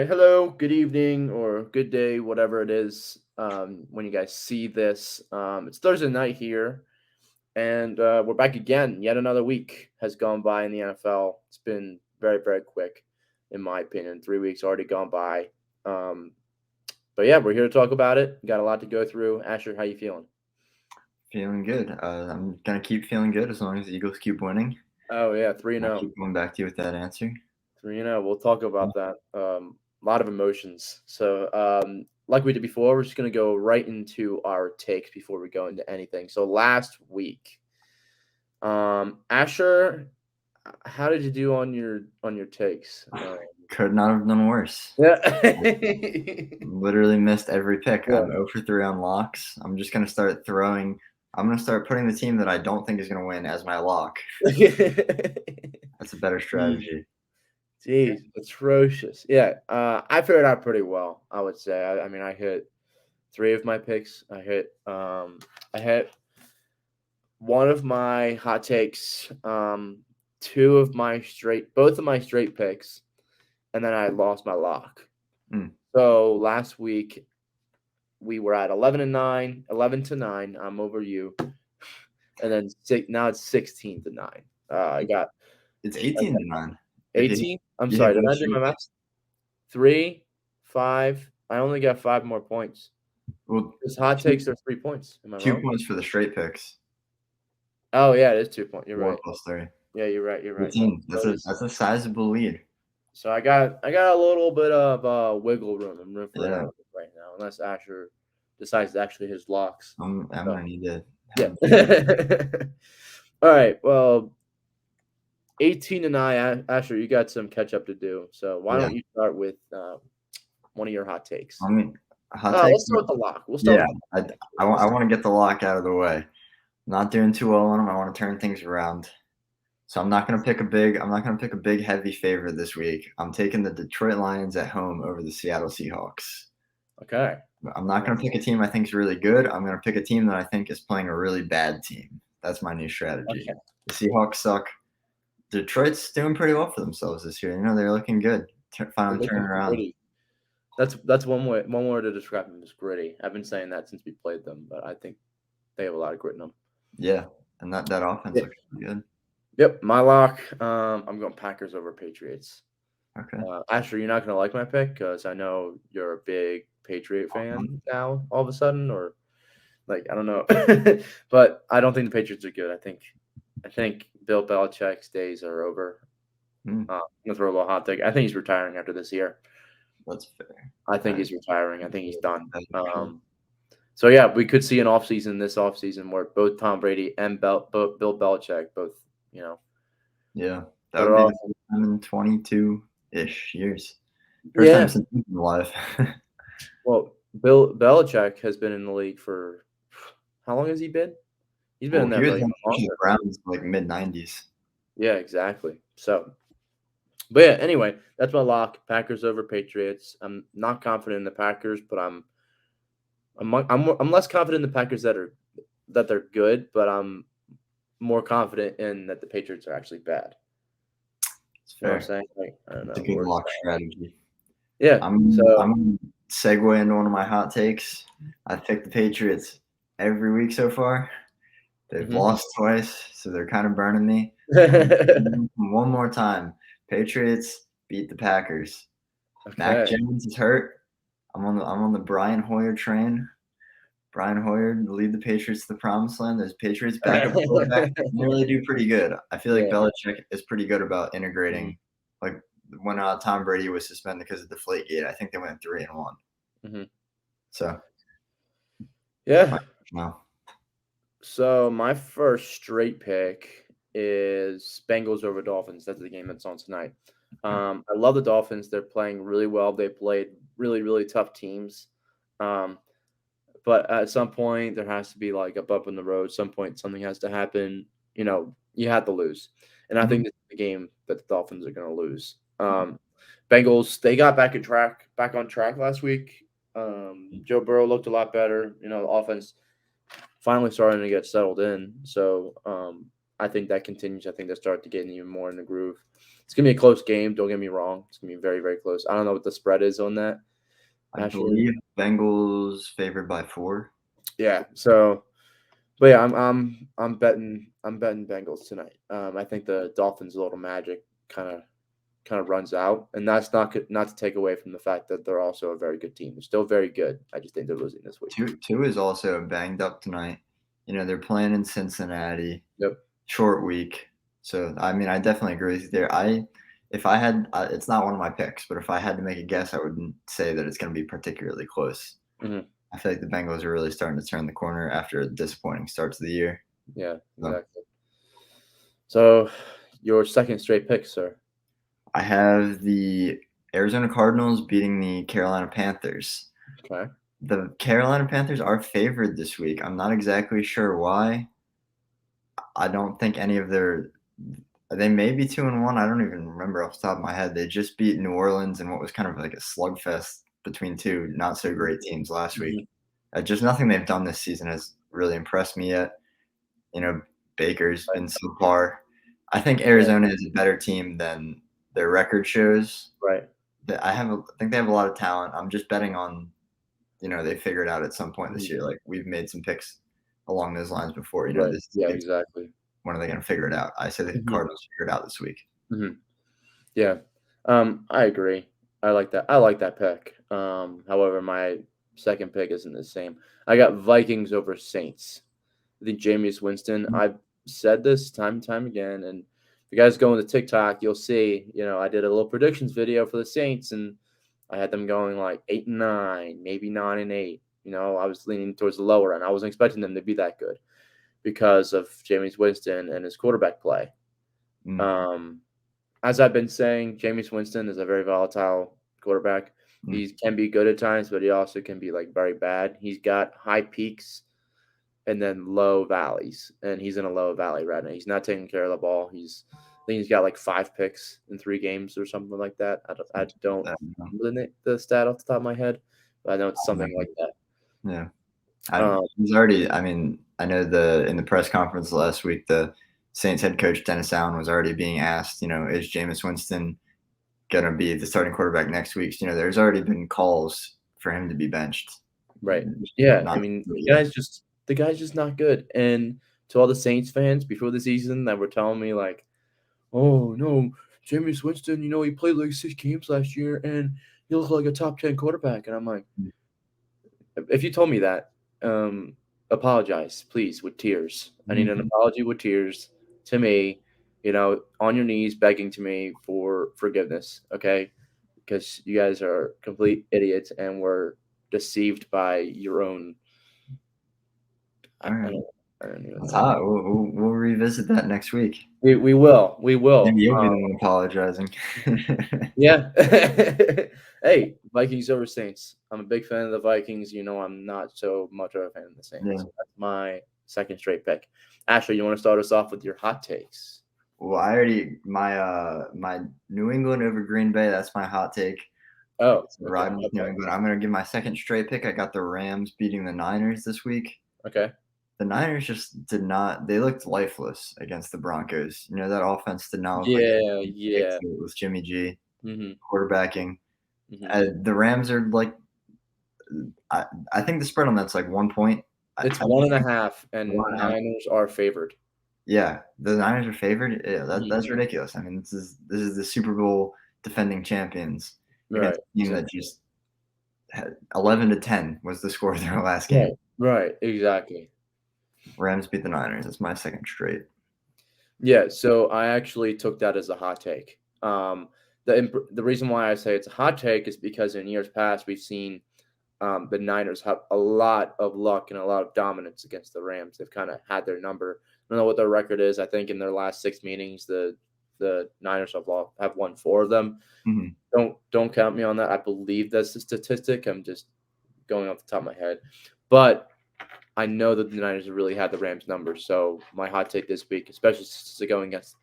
right, hello, good evening, or good day, whatever it is when you guys see this. It's Thursday night here, and we're back again. Yet another week has gone by in the NFL. It's been very, very quick, in my opinion. 3 weeks already gone by. Um, but yeah, we're here to talk about it. Got a lot to go through. Asher, how you feeling? Feeling good. I'm gonna keep feeling good as long as the Eagles keep winning. Oh yeah, 3 I 0. keep going back to you with that answer. 3-0. We'll talk about that. A lot of emotions. So, like we did before, we're just going to go right into our takes before we go into anything. So, last week, Asher, how did you do on your takes? Could not have done worse. Yeah. Literally missed every pick. Yeah. I'm 0 for 3 on locks. I'm just gonna start throwing. I'm gonna start putting the team that I don't think is gonna win as my lock. That's a better Jeez, strategy. jeez, atrocious. Yeah, I figured out pretty well. I would say. I mean, I hit three of my picks. I hit one of my hot takes, both of my straight picks, and then I lost my lock. Mm. So last week we were at 11-9, 11-9. I'm over you, and then now it's 16-9. I got It's I 18 got to 9. If 18. I'm you hit sorry, did both I do my math? streaks. 3, 5. I only got 5 more points. Well, Because hot two takes are 3 points. Am I 2 wrong? points for the straight picks. Oh yeah, it is 2 points. You're 4 right. plus 3. Yeah, you're right. You're right. Yeah. 18. So it is. That's a sizable lead. So I got a little bit of wiggle room and room for Yeah. error right now, unless Asher decides to actually his locks. I'm So gonna need to yeah. have big. All right. Well, 18-9, Asher, you got some catch up to do. So why Yeah. don't you start with one of your hot takes? I mean, hot take. Let's start with the lock. We'll start Yeah, with the I, lock. I want to get the lock out of the way. Not doing too well on them. I want to turn things around. So I'm not gonna pick a big heavy favorite this week. I'm taking the Detroit Lions at home over the Seattle Seahawks. Okay. I'm not gonna pick a team I think is really good. I'm gonna pick a team that I think is playing a really bad team. That's my new strategy. Okay. The Seahawks suck. Detroit's doing pretty well for themselves this year. They're looking good. They're Finally turning looking around. gritty. That's one word to describe them is gritty. I've been saying that since we played them, but I think they have a lot of grit in them. Yeah, and that offense Yeah. looks pretty good. Yep, my lock. I'm going Packers over Patriots. Okay. Asher, you're not gonna like my pick because I know you're a big Patriot fan now. All of a sudden, or like I don't know, but I don't think the Patriots are good. I think Bill Belichick's days are over. Hmm, I'm gonna throw a little hot take. I think he's retiring after this year. that's fair. I think I he's retiring. I think he's done. That's fair. So yeah, we could see an this offseason where both Tom Brady and Bill Belichick both, you know, Yeah, that better would be off. the first time in 22-ish years. First time Yeah. since he's been alive. Well, Bill Belichick has been in the league for how long has he been? He's been Well, in he there was for in even the longer. Browns like mid-90s. Yeah, exactly. So, but yeah, anyway, that's my lock. Packers over Patriots. I'm not confident in the Packers, but I'm less confident in the Packers that they're good, but I'm more confident in that the Patriots are actually bad. It's You know what I'm fair. saying? Like, I don't It's a know, good words. lock strategy. Yeah. So, I'm gonna segue into one of my hot takes. I've picked the Patriots every week so far. They've mhm. lost twice, so they're kind of burning me. One more time. Patriots beat the Packers. Mac Okay. Jones is hurt. I'm on the Brian Hoyer train. Brian Hoyer to lead the Patriots to the promised land. There's Patriots backup quarterback. They really do pretty good. I feel like Yeah. Belichick is pretty good about Mhm, integrating. Like when Tom Brady was suspended because of Deflategate, I think they went 3-1. mhm. So that's my Yeah. now. So my first straight pick is Bengals over Dolphins. That's the game that's on tonight. Okay. I love the Dolphins. They're playing really well. They played really, really tough teams. Um, but at some point, there has to be like a bump in the road. Some point, something has to happen. You have to lose. And I Mhm. think this is the game that the Dolphins are going to lose. Bengals, they got back on track last week. Joe Burrow looked a lot better. The offense finally starting to get settled in. So I think that continues. I think they start to get even more in the groove. It's gonna be a close game. Don't get me wrong. It's gonna be very, very close. I don't know what the spread is on that. I Actually, believe Bengals favored by 4. yeah. So, but yeah, I'm betting Bengals tonight. I think the Dolphins' little magic kind of runs out, and that's not to take away from the fact that they're also a very good team. They're still very good. I just think they're losing this week. Two is also banged up tonight. They're playing in Cincinnati. Yep. Short week. So, I mean, I definitely agree with you there. If I had, it's not one of my picks, but if I had to make a guess, I wouldn't say that it's going to be particularly close. Hmm. I feel like the Bengals are really starting to turn the corner after a disappointing start to the year. Yeah. So, Exactly. So, your second straight pick, sir. I have the Arizona Cardinals beating the Carolina Panthers. Okay. The Carolina Panthers are favored this week. I'm not exactly sure why. I don't think any of their they may be 2-1. I don't even remember off the top of my head. They just beat New Orleans in what was kind of like a slugfest between two not so great teams last week. Hmm. Just nothing they've done this season has really impressed me yet. Baker's been subpar. I think Right. Arizona is a better team than their record shows. Right. I think they have a lot of talent. I'm just betting on they figure it out at some point this Mhm. year. Like we've made some picks along those lines before. Right. This Yeah. it's Exactly. when are they going to figure it out? I say the Hmm. Cardinals figure it out this week. Hmm. Yeah. I agree. I like that. I like that pick. However, my second pick isn't the same. I got Vikings over Saints. I think Jameis Winston. I've said this time and time again, and if you guys go into TikTok, you'll see. I did a little predictions video for the Saints, and I had them going like 8-9, maybe 9-8. I was leaning towards the lower end. I wasn't expecting them to be that good because of Jameis Winston and his quarterback play. Mm, Um, as I've been saying, Jameis Winston is a very volatile quarterback. mm. He can be good at times, but he also can be like very bad. He's got high peaks and then low valleys, and he's in a low valley right now. He's not taking care of the ball. I think he's got like 5 picks in 3 games or something like that. I don't remember the stat off the top of my head, but I know it's something like that. Yeah. Um, He's already. I mean, I know in the press conference last week, the Saints head coach Dennis Allen was already being asked. Is Jameis Winston going to be the starting quarterback next week? So, there's already been calls for him to be benched. right. Yeah. I Not mean, the yet. guy's just not good. And to all the Saints fans before the season that were telling me like, "Oh no, Jameis Winston, he played like 6 games last year and he looked like a top 10 quarterback." And I'm like, if you told me that, apologize, please, with tears. I need an Mhm. apology with tears to me, on your knees begging to me for forgiveness, okay? Because you guys are complete idiots and were deceived by your own. I, All I right. don't. I don't even That's know. hot. We'll revisit that next week. We will. We will. Maybe you'll be the one apologizing. Yeah. Hey, Vikings over Saints. I'm a big fan of the Vikings. I'm not so much of a fan of the Saints. Yeah. So that's my second straight pick. Ashley, you want to start us off with your hot takes? Well, I already my New England over Green Bay. That's my hot take. Oh, So okay. riding with New Okay. England. I'm gonna give my second straight pick. I got the Rams beating the Niners this week. Okay. The Niners just did not. They looked lifeless against the Broncos. That offense did not look like Yeah. they could fix Yeah. it with Jimmy G Mm-hmm. quarterbacking. Mm-hmm. The Rams are like, I, I think the spread on that's like 1 point. It's I one just and a think half, and 1.5. Niners are favored. Yeah, the Niners are favored. Yeah, Mhm. that's ridiculous. I mean, this is the Super Bowl defending champions Right. against a team that Exactly. just had 11-10 was the score of their last game. Right. Right. Exactly. Rams beat the Niners. That's my second straight. Yeah, so I actually took that as a hot take. The reason why I say it's a hot take is because in years past we've seen the Niners have a lot of luck and a lot of dominance against the Rams. They've kind of had their number. I don't know what their record is. I think in their last 6 meetings, the Niners have won 4 of them. Mhm. Don't count me on that. I believe that's the statistic. I'm just going off the top of my head, but I know that the Niners have really had the Rams number. So my hot take this week, especially since it's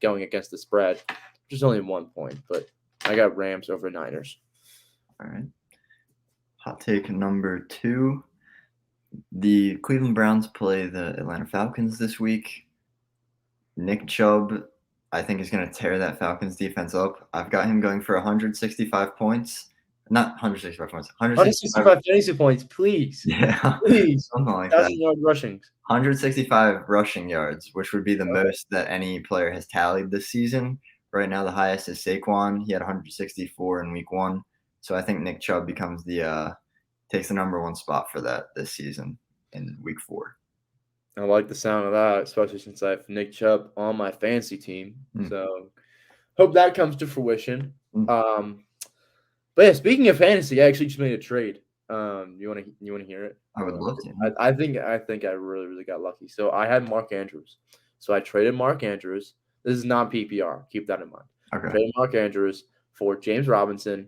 going against the spread, which is only 1 point, but I got Rams over Niners. All right. Hot take number 2. The Cleveland Browns play the Atlanta Falcons this week. Nick Chubb, I think, is going to tear that Falcons defense up. I've got him going for 165 points. Not 165 points, 165. 165 fantasy points, please. Yeah, Please. something like that. 1,000-yard rushing. 165 rushing yards, which would be the Okay. most that any player has tallied this season. Right now, the highest is Saquon. He had 164 in week 1. So I think Nick Chubb becomes takes the number 1 spot for that this season in week 4. I like the sound of that, especially since I have Nick Chubb on my fantasy team. So hope that comes to fruition. But yeah, speaking of fantasy, I actually just made a trade. You want to hear it? I would love to. I think I really got lucky. So I had Mark Andrews. So I traded Mark Andrews. This is not PPR. Keep that in mind. Okay. Traded Mark Andrews for James Robinson,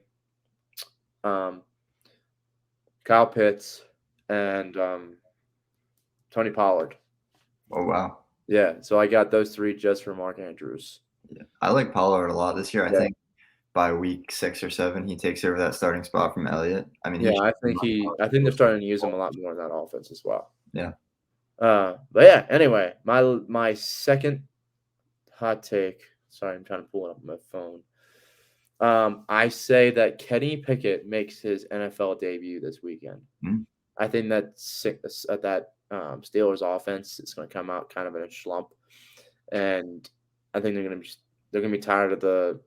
Kyle Pitts, and Tony Pollard. Oh, wow. Yeah, so I got those 3 just for Mark Andrews. Yeah. I like Pollard a lot this year. I think by week 6 or 7, he takes over that starting spot from Elliott. I mean, I think they're starting to use him a lot more in that offense as well. Yeah. But yeah, anyway, my second hot take. Sorry, I'm trying to pull it up on my phone. I say that Kenny Pickett makes his NFL debut this weekend. I think that Steelers offense is going to come out kind of in a slump, and I think they're going to be tired of the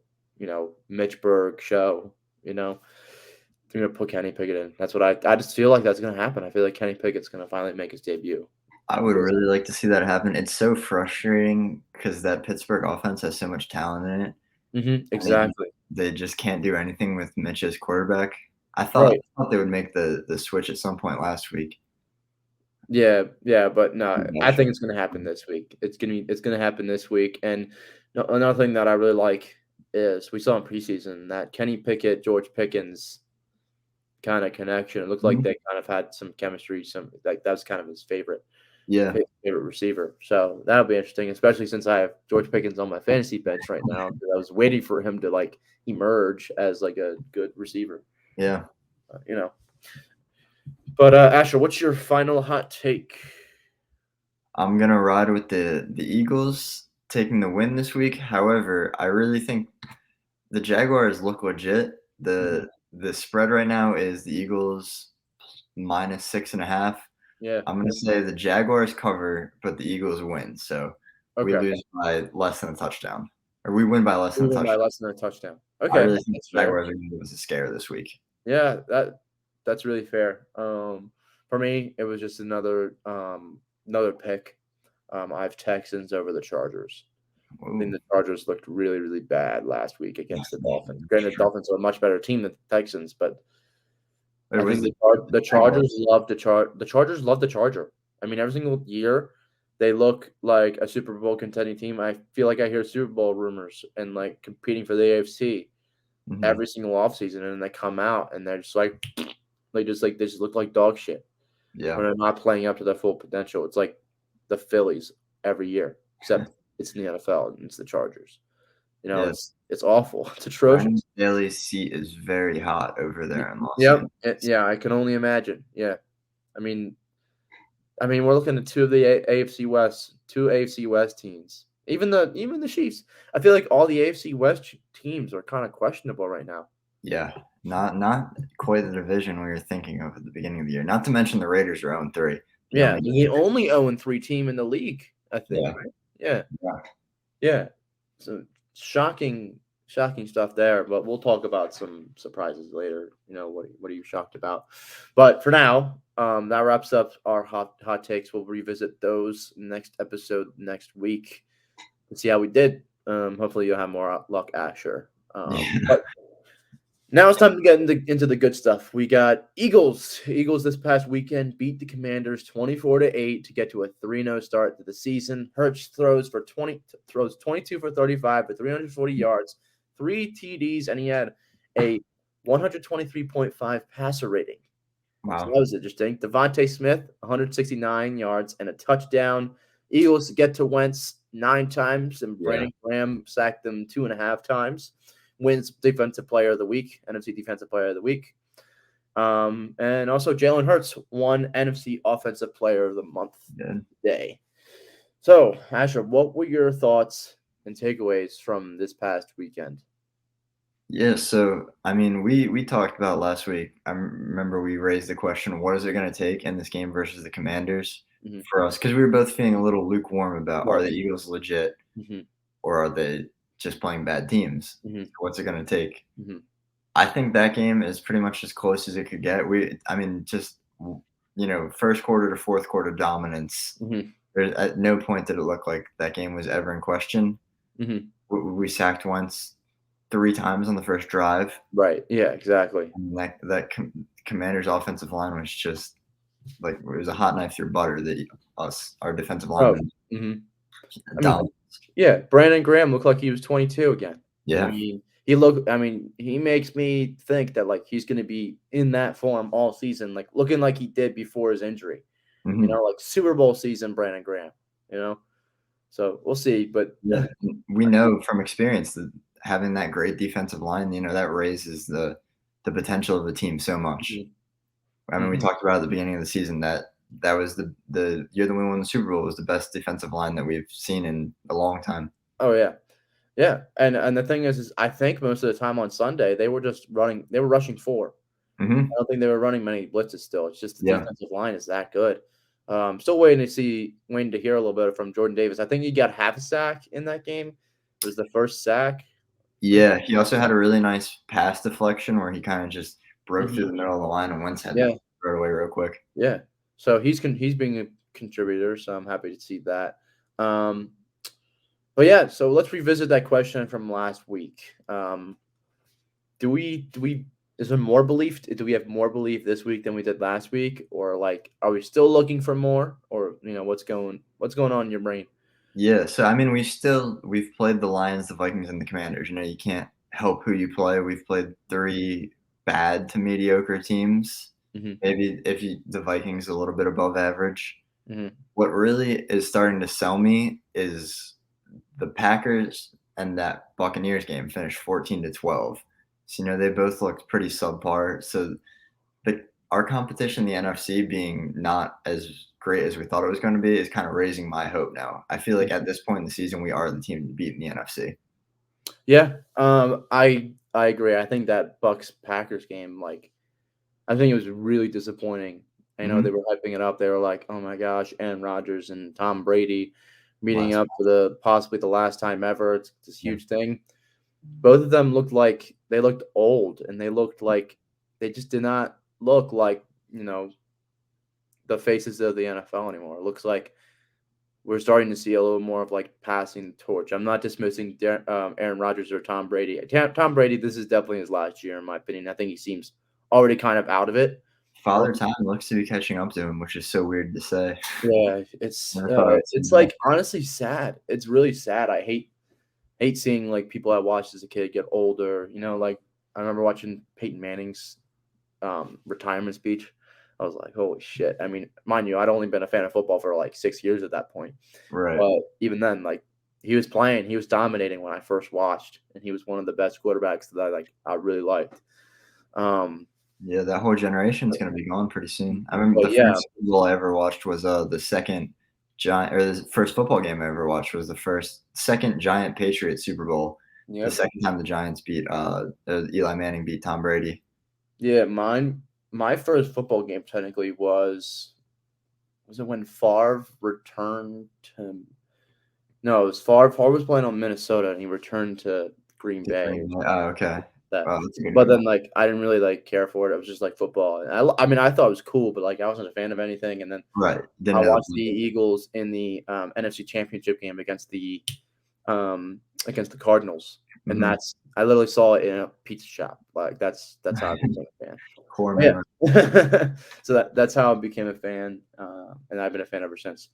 Mitch Berg show. They're going to put Kenny Pickett in. That's what I just feel like that's going to happen. I feel like Kenny Pickett's going to finally make his debut. I would really like to see that happen. It's so frustrating because that Pittsburgh offense has so much talent in it. Exactly. They just can't do anything with Mitch as quarterback. I thought they would make the switch at some point last week. Yeah, but no, I think it's going to happen this week. It's going to happen this week. And another thing that I really like is we saw in preseason that Kenny Pickett, George Pickens kind of connection. It looked like they kind of had some chemistry. That was kind of his favorite receiver. So that'll be interesting, especially since I have George Pickens on my fantasy bench right now. I was waiting for him to emerge as a good receiver. Yeah. But Asher, what's your final hot take? I'm gonna ride with the Eagles taking the win this week. However, I really think the Jaguars look legit. The spread right now is the Eagles minus 6.5. Yeah. I'm gonna say the Jaguars cover, but the Eagles win. So we lose by less than a touchdown, or we win by less than a touchdown. By less than a touchdown. Okay. I really think the Jaguars are gonna give us a scare this week. Yeah, that's really fair. For me, it was just another pick. I have Texans over the Chargers. I think the Chargers looked really, really bad last week against the Dolphins. Granted, the Dolphins are a much better team than the Texans, but I think the Chargers love the Chargers love the Charger. I mean, every single year they look like a Super Bowl contending team. I feel like I hear Super Bowl rumors and competing for the AFC every single offseason, and then they come out and they're just they just look like dog shit. Yeah, when they're not playing up to their full potential. It's like the Phillies every year, except it's in the NFL and it's the Chargers. It's awful. It's atrocious. Daly's seat is very hot over there in Los Angeles. Yeah, I can only imagine. Yeah, I mean, we're looking at two AFC West teams. Even the Chiefs. I feel like all the AFC West teams are kind of questionable right now. Yeah, not quite the division we were thinking of at the beginning of the year. Not to mention the Raiders are 0-3. Yeah, the only 0-3 team in the league, I think. Yeah. Right? Yeah. So shocking stuff there, but we'll talk about some surprises later. What are you shocked about? But for now, that wraps up our hot takes. We'll revisit those next episode next week and see how we did. Hopefully you'll have more luck, Asher. But now it's time to get into the good stuff. We got Eagles. Eagles this past weekend beat the Commanders 24-8 to get to a 3-0 start to the season. Hurts throws 22 for 35 for 340 yards, 3 TDs, and he had a 123.5 passer rating. Wow. So that was interesting. Devontae Smith, 169 yards and a touchdown. Eagles get to Wentz 9 times, and Brandon Graham sacked them 2.5 times. Wins Defensive Player of the Week, NFC Defensive Player of the Week. And also Jalen Hurts won NFC Offensive Player of the Month today. So, Asher, what were your thoughts and takeaways from this past weekend? Yeah, so I mean, we talked about last week. Remember we raised the question, what is it going to take in this game versus the Commanders Hmm. for us? Because we were both feeling a little lukewarm about are Right. the Eagles legit Hmm. or are they just playing bad teams? Hmm. So what's it going to take? Hmm. I think that game is pretty much as close as it could get. I mean, just first quarter to fourth quarter dominance. Hmm. At no point did it look like that game was ever in question. Hmm. We sacked once, three times on the first drive. Right. Yeah. Exactly. And Commanders' offensive line was just like it was a hot knife through butter that our defensive Oh. linemen Hmm. I mean, down. yeah. Brandon Graham looked like he was 22 again. I Yeah. mean, he looked. I mean, he makes me think that like he's going to be in that form all season, like looking like he did before his injury. Mhm. Like Super Bowl season, Brandon Graham. You know. So we'll see, but Yeah. We know from experience that having that great defensive line, that raises the potential of the team so much. Mhm. I mean, we Mhm. talked about at the beginning of the season that was the year that we won the Super Bowl was the best defensive line that we've seen in a long time. Oh yeah. Yeah, and the thing is I think most of the time on Sunday, they were just running they were rushing 4. Mhm. I don't think they were running many blitzes still, it's just the Yeah. defensive line is that good. Still waiting to hear a little bit from Jordan Davis. I think he got half a sack in that game. It was the first sack or Yeah, something he like also had that. a really nice pass deflection where he kinda just broke through Mhm. the middle of the line and Wentz had to Yeah, throw it away real quick. yeah. So he's being a contributor, so I'm happy to see that. Um, but yeah, so let's revisit that question from last week. Do we is there more belief? Do we have more belief this week than we did last week, or like are we still looking for more, or what's going on in your brain? Yeah, so I mean, we've played the Lions, the Vikings, and the Commanders. You can't help who you play. We've played 3 bad to mediocre teams. Hmm. Maybe if the Vikings a little bit above average. Hmm. What really is starting to sell me is the Packers and that Buccaneers game finished 14-12. So, they both looked pretty subpar. So our competition, the NFC, being not as great as we thought it was going to be, is kind of raising my hope now. I feel like at this point in the season, we are the team to beat in the NFC. Yeah, I agree. I think that Bucks Packers game, like, I think it was really disappointing. I know they Mhm. were hyping it up. They were like, "Oh my gosh, Aaron Rodgers and Tom Brady meeting Last, up for the possibly the last time ever. It's this yeah. huge thing." Both of them looked like they looked old, and they looked like they just did not look like, the faces of the NFL anymore. It looks like we're starting to see a little more of like passing the torch. I'm not dismissing Aaron Rodgers or Tom Brady. Tom Brady, this is definitely his last year, in my opinion. I think he seems already kind of out of it. Father Um, Time looks to be catching up to him, which is so weird to say. yeah, it's Never thought I uh, would say it's that. like honestly sad. It's really sad. I hate seeing like people I watched as a kid get older. Like I remember watching Peyton Manning's retirement speech. I was like, holy shit. I mean, mind you, I'd only been a fan of football for like 6 years at that point. Right. But even then, like he was dominating when I first watched, and he was one of the best quarterbacks that I really liked. Um, Yeah, that whole generation's gonna be gone pretty soon. I remember but the yeah, first Super Bowl I ever watched was the second giant or the first football game I ever watched was the second Giant Patriots Super Bowl. The yep, second time the Giants Eli Manning beat Tom Brady. yeah. My first football game technically was it when Favre returned to no, it was Favre. Favre was playing on Minnesota, and he returned to Green To Bay. Green Bay. Oh, okay. That, Wow, that's a good but memory. then like I didn't really like care for it. It was just like football. And I mean, I thought it was cool, but like I wasn't a fan of anything. And then Right. I Didn't know watched the Eagles in the NFC Championship game against the Cardinals, and Mhm. I literally saw it in a pizza shop. Like that's how I became a fan. Core But memory. yeah, so that's how I became a fan, and I've been a fan ever since.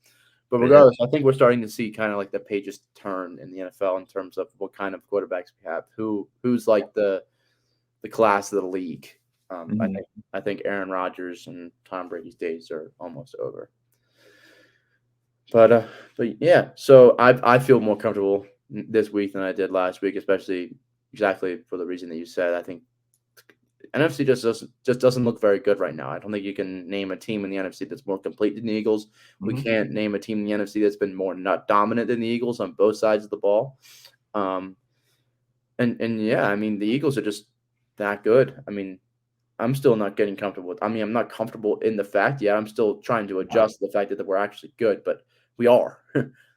But But yeah, regardless, I think we're starting to see kind of like the pages turn in the NFL in terms of what kind of quarterbacks we have. Who's like the class of the league. I mhm. think I think Aaron Rodgers and Tom Brady's days are almost over. But but yeah, so I feel more comfortable this week than I did last week, especially exactly for the reason that you said. I think NFC just doesn't look very good right now. I don't think you can name a team in the NFC that's more complete than the Eagles. We Mhm. can't name a team in the NFC that's been more not dominant than the Eagles on both sides of the ball. Um, and yeah, I mean the Eagles are just that good. I mean, I'm still not getting comfortable with. I mean, I'm not comfortable in the fact yet. I'm still trying to adjust to the fact that we're actually good, but we are.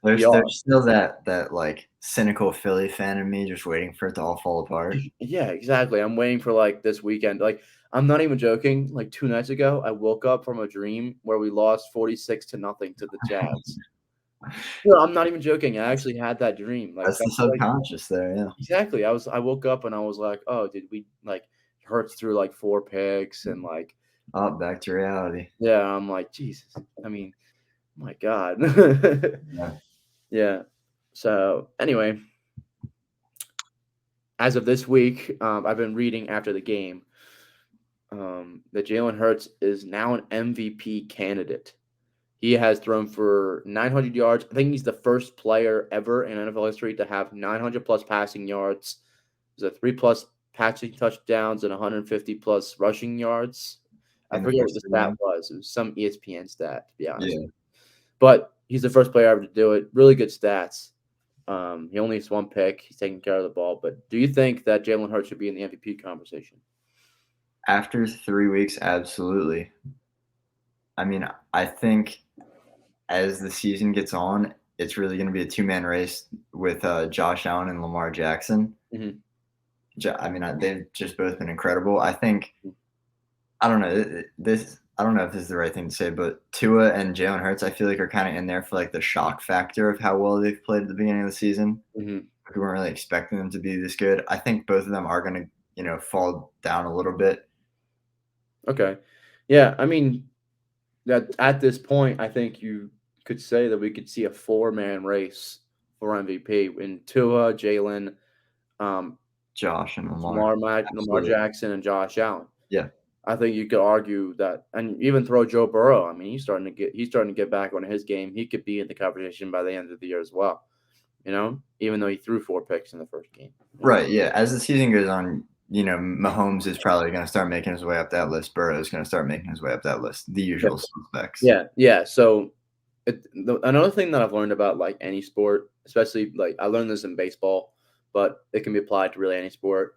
We are. There's still that, like, cynical Philly fan in me just waiting for it to all fall apart. Yeah, exactly. I'm waiting for like this weekend. Like, I'm not even joking. Like 2 nights ago, I woke up from a dream where we lost 46-0 to the Jags. No, I'm not even joking. I actually had that dream. Like, That's I the feel like subconscious there, yeah. exactly. I woke up and I was like, oh, did we like Hurts through like 4 picks and like Oh, back to reality. yeah. I'm like Jesus. I mean, my God. Yeah. Yeah. So anyway, as of this week, I've been reading after the game that Jalen Hurts is now an MVP candidate. He has thrown for 900 yards. I think he's the first player ever in NFL history to have 900 plus passing yards. There's a 3 plus passing touchdowns and 150 plus rushing yards. I In the forget what first the 3 stat games? was. It was some ESPN stat, to be honest. Yeah. But he's the first player ever to do it. Really good stats. He only has 1 pick. He's taking care of the ball. But do you think that Jalen Hurts should be in the MVP conversation? After 3 weeks, absolutely. I mean, I think as the season gets on, it's really gonna be a two-man race with, Josh Allen and Lamar Jackson. Hmm. I mean, they've just both been incredible. I think I don't know, this I don't know if this is the right thing to say, but Tua and Jalen Hurts, I feel like are kinda in there for, like, the shock factor of how well they've played at the beginning of the season. Hmm. We weren't really expecting them to be this good. I think both of them are gonna, fall down a little bit. Okay. Yeah. I mean, that at this point, I think you could say that we could see a four-man race for MVP in Tua, Jalen, um, Josh and Lamar. Lamar Absolutely. Jackson, and Josh Allen. Yeah. I think you could argue that, and even throw Joe Burrow. I mean, he's starting to get back on his game. He could be in the conversation by the end of the year as well. Even though he threw 4 picks in the first game. Right, yeah. As the season goes on, Mahomes is probably gonna start making his way up that list. Burrow is gonna start making his way up that list. The Yeah, usual suspects. yeah, yeah. So another thing that I've learned about like any sport, especially like I learned this in baseball, but it can be applied to really any sport.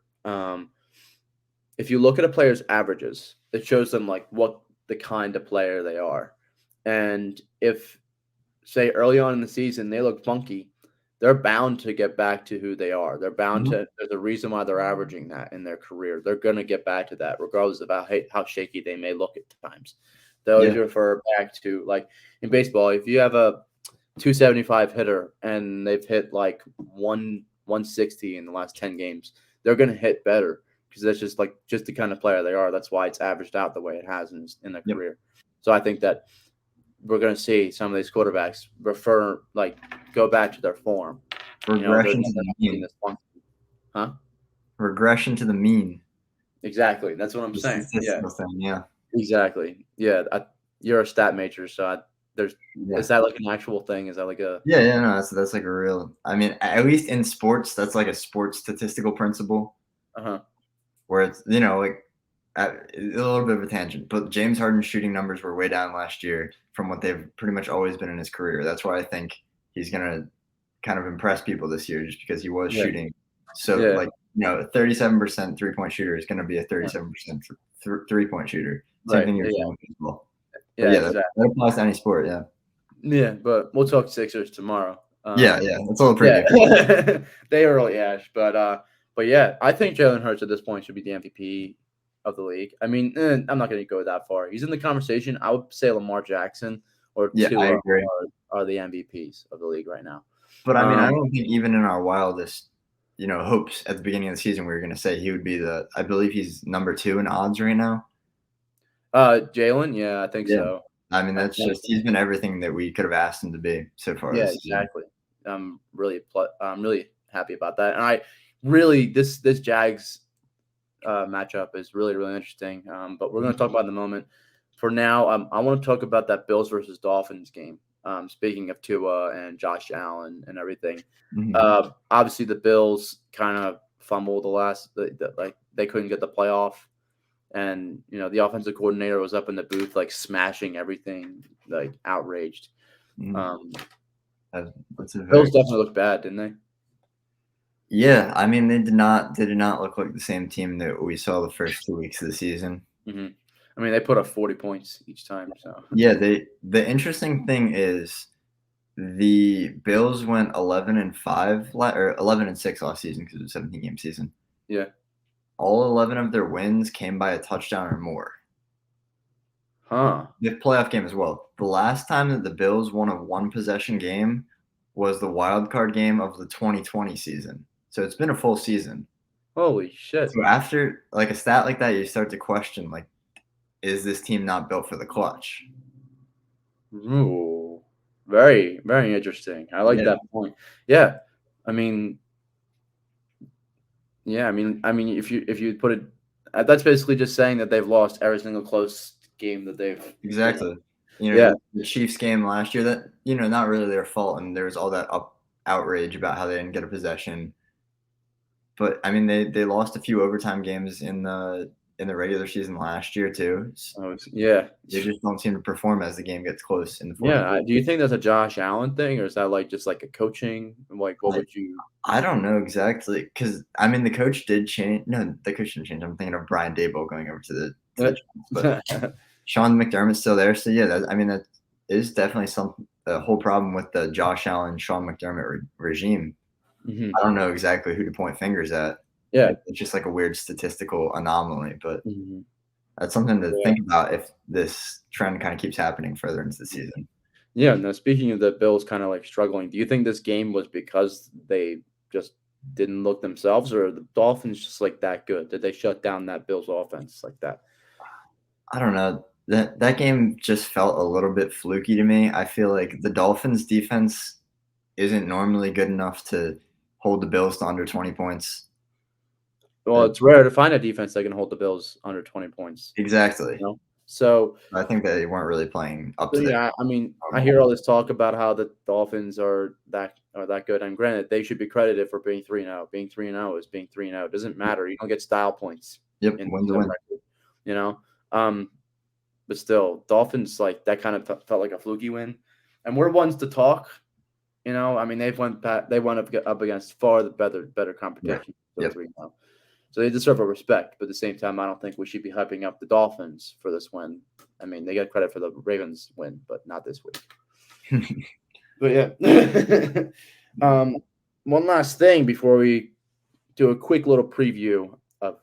If you look at a player's averages, it shows them like what the kind of player they are. And if say early on in the season they look funky, they're bound to get back to who they are. They're bound Mhm. to. There's a reason why they're averaging that in their career. They're gonna get back to that, regardless of how shaky they may look at times. They always Yeah. refer back to like in baseball. If you have a 275 hitter and they've hit like 160 in the last 10 games, they're gonna hit better because that's just the kind of player they are. That's why it's averaged out the way it has in their Yep. career. So I think that we're going to see some of these quarterbacks go back to their form. Regression to They're the not seeing mean. this one. Huh? Regression to the mean. Exactly. That's what I'm The saying. Yeah, statistical thing, yeah. exactly. Yeah. You're a stat major. So is Yeah. that like an actual thing? Is that like a, Yeah, yeah, no, that's like a real I mean, at least in sports, that's like a sports statistical principle uh-huh. where it's, like, a little bit of a tangent, but James Harden's shooting numbers were way down last year from what they've pretty much always been in his career. That's why I think he's gonna kind of impress people this year just because he was Yeah. shooting so Yeah. like, a 37% three-point shooter is gonna be a Yeah. 37% three-point shooter. Same Right. thing you're Yeah. saying with baseball. But Yeah. yeah, that Exactly. that applies to any sport, yeah. Yeah. But we'll talk Sixers tomorrow. Yeah, yeah, that's a little Yeah. preview. They early Ash. But yeah, I think Jalen Hurts at this point should be the MVP of the league. I mean, I'm not going to go that far. He's in the conversation. I would say Lamar Jackson or Yeah, I Tua agree. are the MVPs of the league right now. But I mean, I Um, don't think even in our wildest, hopes at the beginning of the season, we were gonna say he would be I believe he's number 2 in odds right now. Jalen, yeah, I think Yeah. so. I mean, I that's think, just he's been everything that we could have asked him to be so far yeah, this season. exactly. I'm really happy about that, and I really this Jags matchup is really really interesting. But we're going to talk about it in a moment. For now, I want to talk about that Bills versus Dolphins game. Speaking of Tua and Josh Allen and everything, Mhm. obviously the Bills kind of fumbled like they couldn't get the playoff. and the offensive coordinator was up in the booth like smashing everything, like outraged. Mm, Um, that's a Bills very definitely looked bad, didn't they? yeah. I mean, they did not look like the same team that we saw the first 2 weeks of the season. Hmm. I mean, they put up 40 points each time. So Yeah, the interesting thing is the Bills went 11-5 or 11-6 last season because it was a 17-game season. yeah, All 11 of their wins came by a touchdown or more. huh? The playoff game as well. The last time that the Bills won a one possession game was the wild card game of the 2020 season. So it's been a full season. Holy shit! So after like a stat like that, you start to question like, is this team not built for the clutch? Ooh, very very interesting. I like Yeah, that point. Yeah, I mean, yeah, I mean, if you put it, that's basically just saying that they've lost every single close game that they've been in. exactly. Yeah, The Chiefs game last year that not really their fault, and there was all that outrage about how they didn't get a possession. But I mean, they lost a few overtime games in the regular season last year too. yeah, They just don't seem to perform as the game gets close in the fourth yeah. quarter. Do you think that's a Josh Allen thing, or is that like just like a coaching? Like, what I would you? I don't know exactly because I mean, the coach did change no, the coach didn't change. I'm thinking of Brian Daboll going over to the Giants, but Sean McDermott's still there, so yeah, I mean, that is definitely the whole problem with the Josh Allen, Sean McDermott regime. Mhm. I don't know exactly who to point fingers at. Yeah. It's just like a weird statistical anomaly, but Mhm. that's something to Yeah. think about if this trend kinda keeps happening further into the season. Yeah. Now, speaking of the Bills, kind of like struggling, do you think this game was because they just didn't look themselves, or are the Dolphins just like that good? Did they shut down that Bills offense like that? I don't know. That game just felt a little bit fluky to me. I feel like the Dolphins defense isn't normally good enough to hold the Bills to under 20 points. Well, Uh, it's rare to find a defense that can hold the Bills under 20 points. exactly. You know, so I think they weren't really playing up So to their yeah, I mean, I normal. hear all this talk about how the Dolphins are that good, and granted, they should be credited for being 3-0. Being 3-0 is being 3-0. It doesn't matter. You don't get style points Yep, in win to the win. record, you know. Um, but still, Dolphins like that kind of felt like a fluky win, and we're ones to talk. I mean, they went up against far the better Right. competition. Still Yep. 3-0. So they deserve a respect, but at the same time, I don't think we should be hyping up the Dolphins for this win. I mean, they get credit for the Ravens win, but not this week. But yeah. um, One last thing before we do a quick little preview of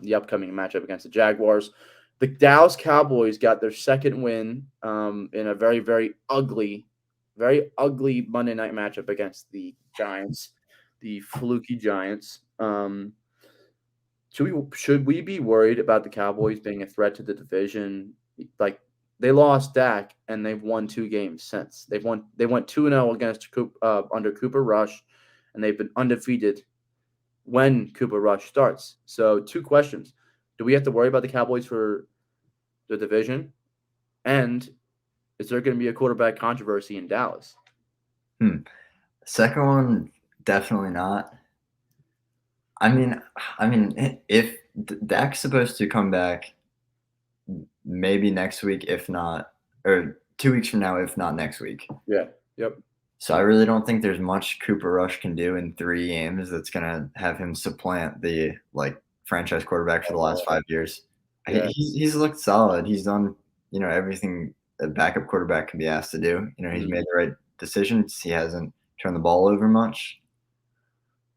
the upcoming matchup against the Jaguars. The Dallas Cowboys got their second win in a very ugly Monday night matchup against the Giants, the fluky Giants. Should we be worried about the Cowboys being a threat to the division? Like they lost Dak and they've won 2 games since. They went 2-0 against under Cooper Rush, and they've been undefeated when Cooper Rush starts. So 2 questions: do we have to worry about the Cowboys for the division? And is there going to be a quarterback controversy in Dallas? Hmm. Second one, definitely not. I mean, if Dak's supposed to come back maybe next week, if not, or 2 weeks from now, if not next week. Yeah. Yep. So I really don't think there's much Cooper Rush can do in 3 games that's gonna have him supplant the like franchise quarterback for the last 5 years. Yeah. He's looked solid. He's done everything a backup quarterback can be asked to do. He's Mhm. made the right decisions. He hasn't turned the ball over much.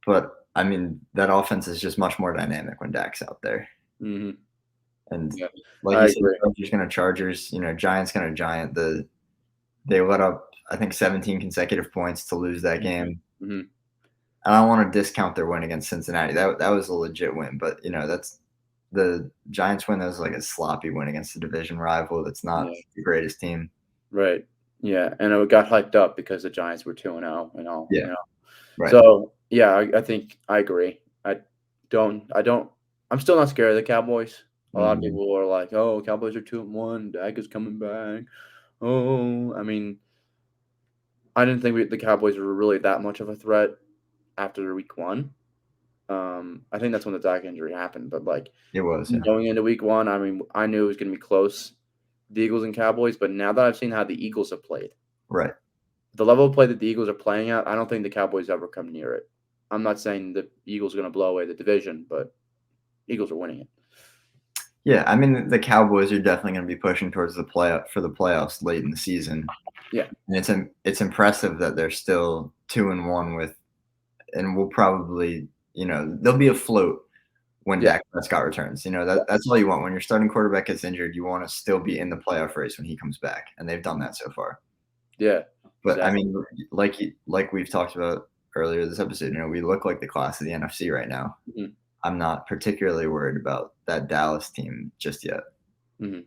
But I mean, that offense is just much more dynamic when Dak's out there. Mhm. And Yeah. like I you said, agree. Chargers gonna Chargers, Giants gonna Giant. They let up I think 17 consecutive points to lose that Mhm. game. Mhm. And I don't want to discount their win against Cincinnati. That was a legit win, but that's the Giants win. That was like a sloppy win against the division rival. That's not Yeah. the greatest team. Right. Yeah, and it got hyped up because the Giants were 2-0 and all, Yeah, right. So, yeah, I think I agree. I don't I'm still not scared of the Cowboys. A lot of Mhm. people are like, "Oh, Cowboys are 2-1, Dak is coming back." Oh, I mean, I didn't think the Cowboys were really that much of a threat after week 1. I think that's when the Dak injury happened. But like It was, yeah. going into week 1, I mean, I knew it was going to be close, the Eagles and Cowboys. But now that I've seen how the Eagles have played, Right. the level of play that the Eagles are playing at, I don't think the Cowboys ever come near it. I'm not saying the Eagles are going to blow away the division, but Eagles are winning it. Yeah, I mean, the Cowboys are definitely going to be pushing towards the playoffs late in the season. Yeah. And it's impressive that they're still 2-1 with, and we'll probably, they'll be afloat when Yeah. Dak Prescott returns. Yeah. That's all you want. When your starting quarterback gets injured, you want to still be in the playoff race when he comes back, and they've done that so far. Yeah. But I Exactly. mean, like we've talked about earlier this episode, we look like the class of the NFC right now. Mhm. I'm not particularly worried about that Dallas team just yet. Mhm.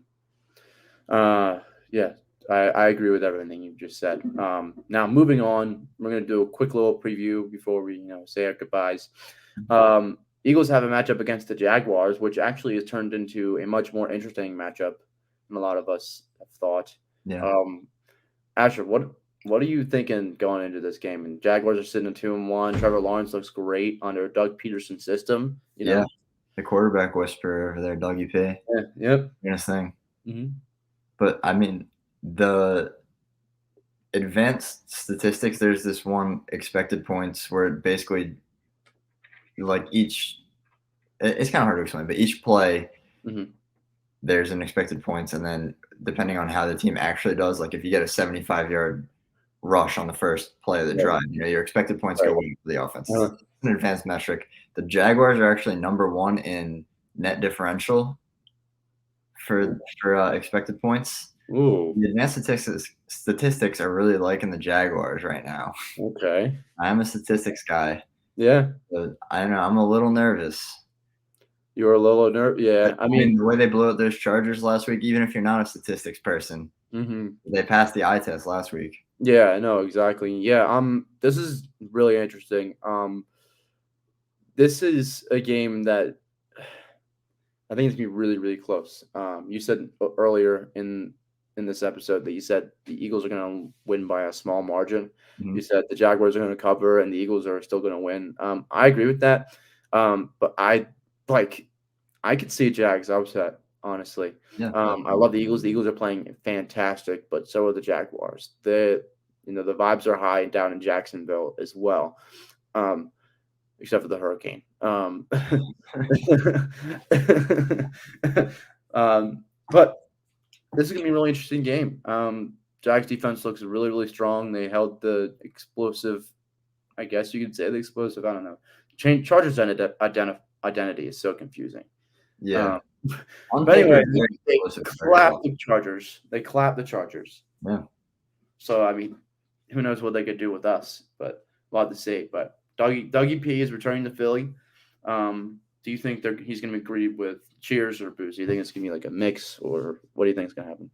Yeah, I agree with everything you just said. Now moving on, we're gonna do a quick little preview before we say our goodbyes. Eagles have a matchup against the Jaguars, which actually has turned into a much more interesting matchup than a lot of us have thought. Yeah. Um, Asher, what are you thinking going into this game? And Jaguars are sitting at 2-1. Trevor Lawrence looks great under Doug Peterson's system. Yeah. The quarterback whisperer over there, Dougie P. Yeah. Yep. Weirdest thing. Hmm. But I mean, the advanced statistics, there's this one expected points where it basically like it's kind of hard to explain, but each play Hmm. there's an expected points, and then depending on how the team actually does, like if you get a 75-yard rush on the first play of the Right. drive, your expected points Right. go way for the offense. Uh, It's an advanced metric. The Jaguars are actually number 1 in net differential for expected points. Ooh. The advanced statistics are really liking the Jaguars right now. Okay. I'm a statistics guy, Yeah. but I don't know. I'm a little nervous. You were a little nervous. Yeah. I I mean, mean, the way they blew out those Chargers last week, even if you're not a statistics person, mhm. they passed the eye test last week. Yeah, I know exactly. Yeah. This is really interesting. This is a game that I think it's gonna be really, really close. You said earlier in this episode that you said the Eagles are gonna win by a small margin. You Mhm. said the Jaguars are gonna cover and the Eagles are still gonna win. I agree with that. But like I could see Jags upset, honestly. Yeah. I love the Eagles. The Eagles are playing fantastic, but so are the Jaguars. The vibes are high down in Jacksonville as well. Um, except for the hurricane. But this is gonna be a really interesting game. Jags defense looks really, really strong. They held the explosive, I guess you could say the explosive. I don't know. Chargers identity is so confusing. Yeah. Um, On but paper, anyway, it's very they explosive, very clapped well. the Chargers. They clapped the Chargers. Yeah. So I mean, who knows what they could do with us? But we'll have to see. But Dougie P is returning to Philly. Do you think he's going to be greeted with cheers or boos? Do you think it's going to be like a mix, or what do you think is going to happen?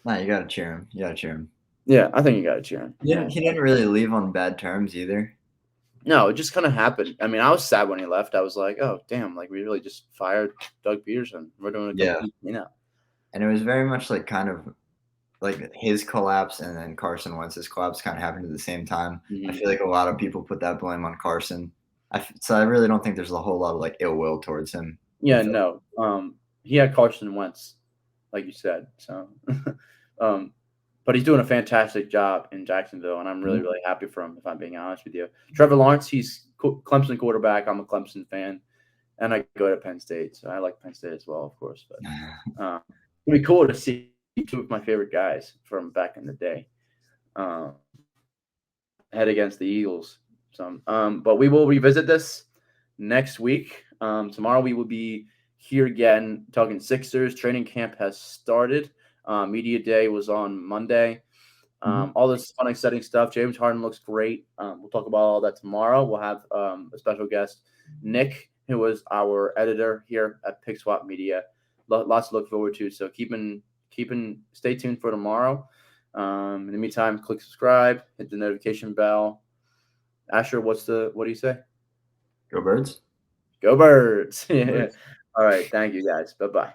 Nah, you gotta cheer him. You gotta cheer him. Yeah, I think you got to cheer him. He didn't really leave on bad terms either. No, it just kind of happened. I mean, I was sad when he left. I was like, oh damn, like we really just fired Doug Peterson. We're doing a Yeah. complete And it was very much like kind of like his collapse and then Carson Wentz's collapse kind of happened at the same time. I Mhm. feel like a lot of people put that blame on Carson. So I really don't think there's a whole lot of like ill will towards him. Yeah, no. He had Carson Wentz, like you said. So, um, but he's doing a fantastic job in Jacksonville, and I'm really, Mhm. really happy for him. If I'm being honest with you, Trevor Lawrence, he's Clemson quarterback. I'm a Clemson fan, and I go to Penn State, so I like Penn State as well, of course. But it'd be cool to see two of my favorite guys from back in the day um, head against the Eagles. So, but we will revisit this next week. Tomorrow we will be here again talking Sixers. Training camp has started. Media day was on Monday. Mhm. All this fun, exciting stuff. James Harden looks great. We'll talk about all that tomorrow. We'll have a special guest, Nick, who was our editor here at Pick Swap Media. Lots to look forward to. So stay tuned for tomorrow. In the meantime, click subscribe, hit the notification bell. Asher, what do you say? Go Birds. Go Birds. Birds. All right. Thank you guys. Bye-bye.